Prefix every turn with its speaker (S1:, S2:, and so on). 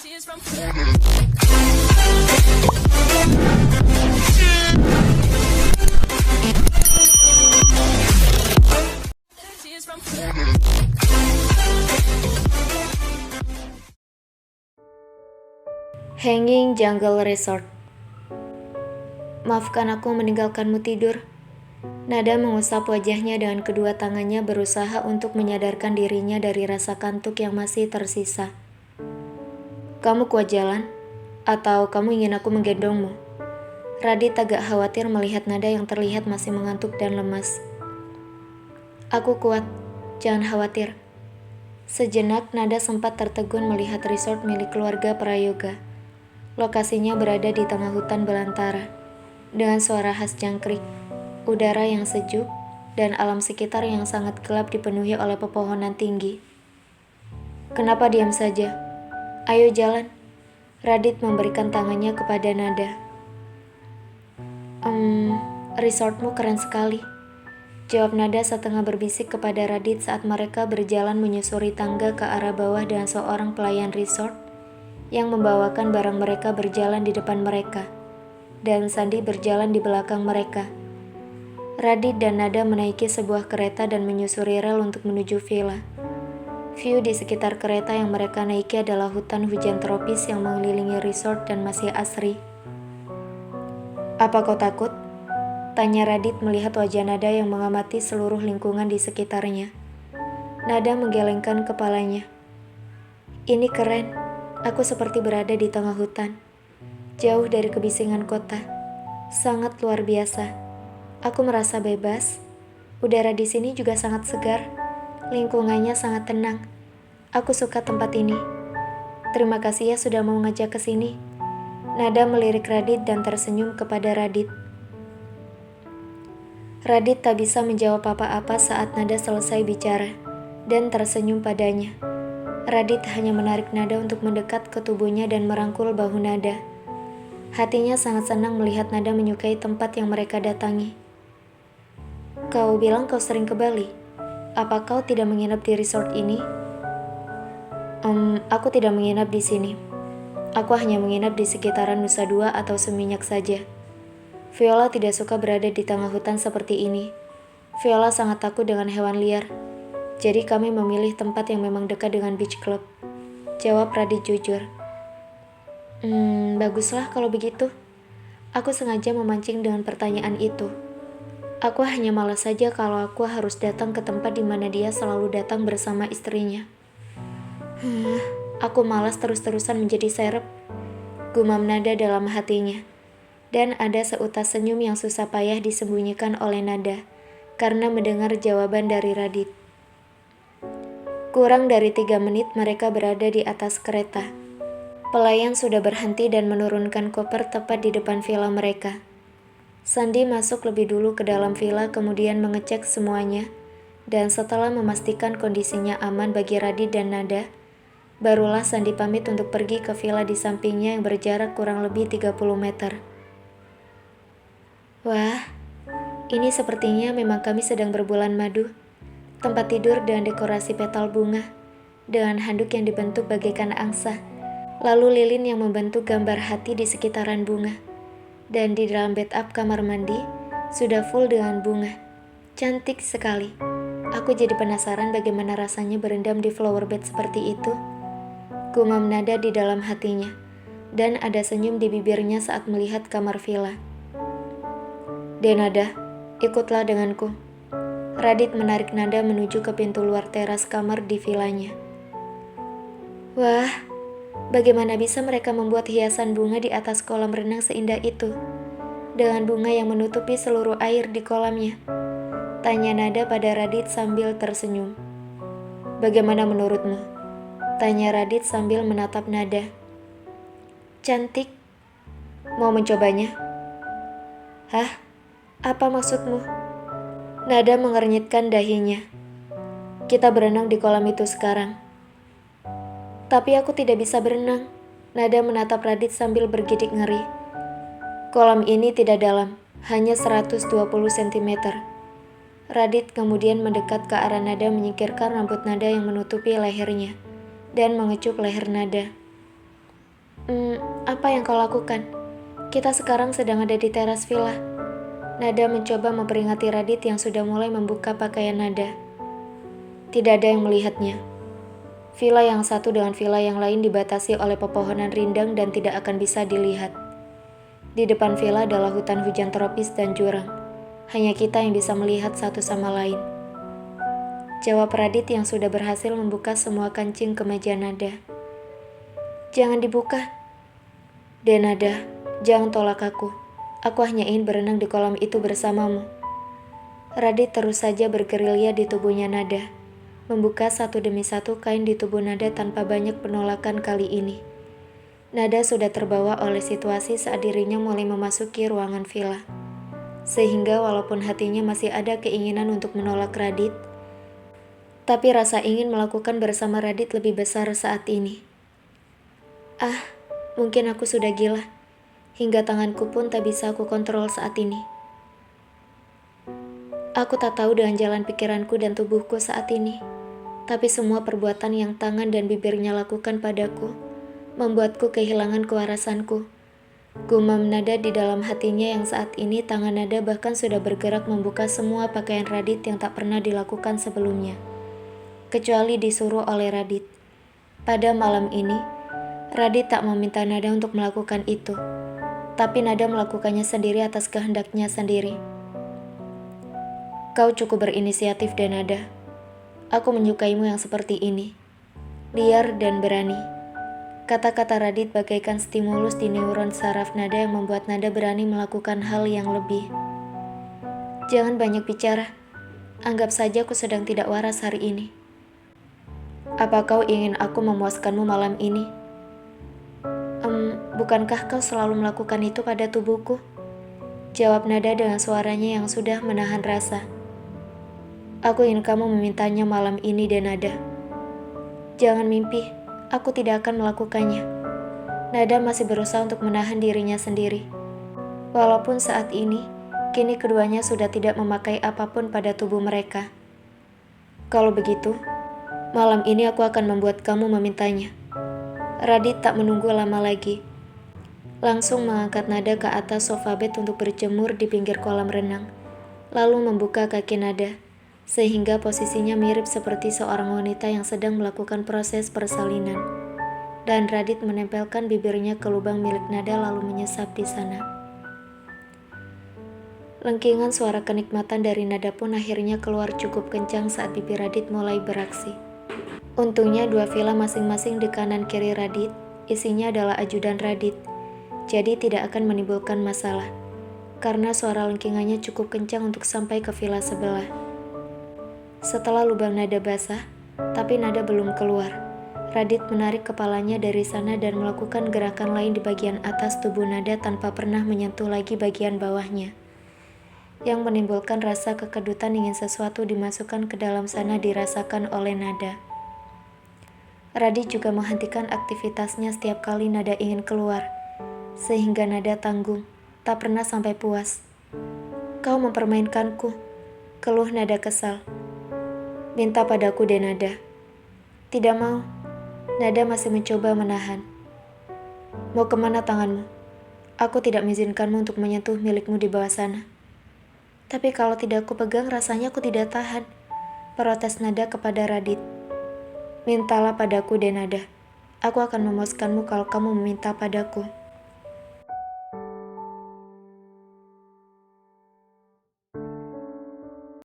S1: Hanging Jungle Resort. Maafkan aku meninggalkanmu tidur. Nada mengusap wajahnya dengan kedua tangannya, berusaha untuk menyadarkan dirinya dari rasa kantuk yang masih tersisa. Kamu kuat jalan? Atau kamu ingin aku menggendongmu? Radit agak khawatir melihat Nada yang terlihat masih mengantuk dan lemas. Aku kuat, jangan khawatir. Sejenak Nada sempat tertegun melihat resort milik keluarga Prayoga. Lokasinya berada di tengah hutan belantara, dengan suara khas jangkrik, udara yang sejuk, dan alam sekitar yang sangat gelap dipenuhi oleh pepohonan tinggi. Kenapa diam saja? Ayo jalan. Radit memberikan tangannya kepada Nada. Resortmu keren sekali, jawab Nada setengah berbisik kepada Radit saat mereka berjalan menyusuri tangga ke arah bawah dengan seorang pelayan resort yang membawakan barang mereka berjalan di depan mereka, dan Sandi berjalan di belakang mereka. Radit dan Nada menaiki sebuah kereta dan menyusuri rel untuk menuju villa. View di sekitar kereta yang mereka naiki adalah hutan hujan tropis yang mengelilingi resort dan masih asri. Apa kau takut? Tanya Radit melihat wajah Nada yang mengamati seluruh lingkungan di sekitarnya. Nada menggelengkan kepalanya. Ini keren. Aku seperti berada di tengah hutan, jauh dari kebisingan kota. Sangat luar biasa. Aku merasa bebas. Udara di sini juga sangat segar. Lingkungannya sangat tenang. Aku suka tempat ini. Terima kasih ya sudah mau ngajak ke sini. Nada melirik Radit dan tersenyum kepada Radit. Radit tak bisa menjawab apa-apa saat Nada selesai bicara dan tersenyum padanya. Radit hanya menarik Nada untuk mendekat ke tubuhnya dan merangkul bahu Nada. Hatinya sangat senang melihat Nada menyukai tempat yang mereka datangi. Kau bilang kau sering ke Bali. Apa kau tidak menginap di resort ini? Aku tidak menginap di sini. Aku hanya menginap di sekitaran Nusa Dua atau Seminyak saja. Viola tidak suka berada di tengah hutan seperti ini. Viola sangat takut dengan hewan liar. Jadi kami memilih tempat yang memang dekat dengan beach club, jawab Radit jujur. Baguslah kalau begitu. Aku sengaja memancing dengan pertanyaan itu. Aku hanya malas saja kalau aku harus datang ke tempat di mana dia selalu datang bersama istrinya. Aku malas terus-terusan menjadi serep, gumam Nada dalam hatinya. Dan ada seutas senyum yang susah payah disembunyikan oleh Nada karena mendengar jawaban dari Radit. Kurang dari 3 menit mereka berada di atas kereta. Pelayan sudah berhenti dan menurunkan koper tepat di depan villa mereka. Sandi masuk lebih dulu ke dalam villa kemudian mengecek semuanya, dan setelah memastikan kondisinya aman bagi Radit dan Nada, barulah Sandi pamit untuk pergi ke villa di sampingnya yang berjarak kurang lebih 30 meter. Wah, ini sepertinya memang kami sedang berbulan madu. Tempat tidur dengan dekorasi petal bunga, dengan handuk yang dibentuk bagaikan angsa, lalu lilin yang membentuk gambar hati di sekitaran bunga. Dan di dalam bathtub kamar mandi, sudah full dengan bunga. Cantik sekali. Aku jadi penasaran bagaimana rasanya berendam di flower bed seperti itu. Gumam Nada di dalam hatinya, dan ada senyum di bibirnya saat melihat kamar villa. Nada, ikutlah denganku. Radit menarik Nada menuju ke pintu luar teras kamar di villanya. Wah, bagaimana bisa mereka membuat hiasan bunga di atas kolam renang seindah itu, dengan bunga yang menutupi seluruh air di kolamnya? Tanya Nada pada Radit sambil tersenyum. Bagaimana menurutmu? Tanya Radit sambil menatap Nada. Cantik. Mau mencobanya? Hah? Apa maksudmu? Nada mengernyitkan dahinya. Kita berenang di kolam itu sekarang. Tapi aku tidak bisa berenang. Nada menatap Radit sambil bergidik ngeri. Kolam ini tidak dalam, hanya 120 cm. Radit kemudian mendekat ke arah Nada menyingkirkan rambut Nada yang menutupi lehernya, dan mengecup leher Nada. Apa yang kau lakukan? Kita sekarang sedang ada di teras villa. Nada mencoba memperingati Radit yang sudah mulai membuka pakaian Nada. Tidak ada yang melihatnya. Villa yang satu dengan villa yang lain dibatasi oleh pepohonan rindang dan tidak akan bisa dilihat. Di depan villa adalah hutan hujan tropis dan jurang. Hanya kita yang bisa melihat satu sama lain. Jawab Radit yang sudah berhasil membuka semua kancing kemeja Nada. Jangan dibuka. Dan Nada, jangan tolak aku. Aku hanya ingin berenang di kolam itu bersamamu. Radit terus saja bergerilya di tubuhnya Nada, membuka satu demi satu kain di tubuh Nada tanpa banyak penolakan kali ini. Nada sudah terbawa oleh situasi saat dirinya mulai memasuki ruangan villa. Sehingga walaupun hatinya masih ada keinginan untuk menolak Radit, tapi rasa ingin melakukan bersama Radit lebih besar saat ini. Mungkin aku sudah gila. Hingga tanganku pun tak bisa aku kontrol saat ini. Aku tak tahu dengan jalan pikiranku dan tubuhku saat ini. Tapi semua perbuatan yang tangan dan bibirnya lakukan padaku membuatku kehilangan kewarasanku. Gumam Nada di dalam hatinya yang saat ini tangan Nada bahkan sudah bergerak membuka semua pakaian Radit yang tak pernah dilakukan sebelumnya. Kecuali disuruh oleh Radit. Pada malam ini, Radit tak meminta Nada untuk melakukan itu. Tapi Nada melakukannya sendiri atas kehendaknya sendiri. Kau cukup berinisiatif dan Nada. Aku menyukaimu yang seperti ini. Liar dan berani. Kata-kata Radit bagaikan stimulus di neuron saraf Nada yang membuat Nada berani melakukan hal yang lebih. Jangan banyak bicara. Anggap saja aku sedang tidak waras hari ini. Apa kau ingin aku memuaskanmu malam ini? Bukankah kau selalu melakukan itu pada tubuhku? Jawab Nada dengan suaranya yang sudah menahan rasa. Aku ingin kamu memintanya malam ini dan Nada. Jangan mimpi, aku tidak akan melakukannya. Nada masih berusaha untuk menahan dirinya sendiri. Walaupun saat ini, kini keduanya sudah tidak memakai apapun pada tubuh mereka. Kalau begitu, malam ini aku akan membuat kamu memintanya. Radit tak menunggu lama lagi. Langsung mengangkat Nada ke atas sofa bed untuk berjemur di pinggir kolam renang. Lalu membuka kaki Nada, sehingga posisinya mirip seperti seorang wanita yang sedang melakukan proses persalinan. Dan Radit menempelkan bibirnya ke lubang milik Nada lalu menyesap di sana. Lengkingan suara kenikmatan dari Nada pun akhirnya keluar cukup kencang saat bibir Radit mulai beraksi. Untungnya dua villa masing-masing di kanan kiri Radit, isinya adalah ajudan Radit, jadi tidak akan menimbulkan masalah, karena suara lengkingannya cukup kencang untuk sampai ke villa sebelah. Setelah lubang Nada basah, tapi Nada belum keluar, Radit menarik kepalanya dari sana dan melakukan gerakan lain di bagian atas tubuh Nada tanpa pernah menyentuh lagi bagian bawahnya, yang menimbulkan rasa kekedutan ingin sesuatu dimasukkan ke dalam sana dirasakan oleh Nada. Radit juga menghentikan aktivitasnya setiap kali Nada ingin keluar, sehingga Nada tanggung, tak pernah sampai puas. Kau mempermainkanku, keluh Nada kesal. Minta padaku deh Nada. Tidak mau. Nada masih mencoba menahan. Mau kemana tanganmu? Aku tidak mengizinkanmu untuk menyentuh milikmu di bawah sana. Tapi kalau tidak aku pegang rasanya aku tidak tahan. Protes Nada kepada Radit. Mintalah padaku deh Nada. Aku akan memuaskanmu kalau kamu meminta padaku.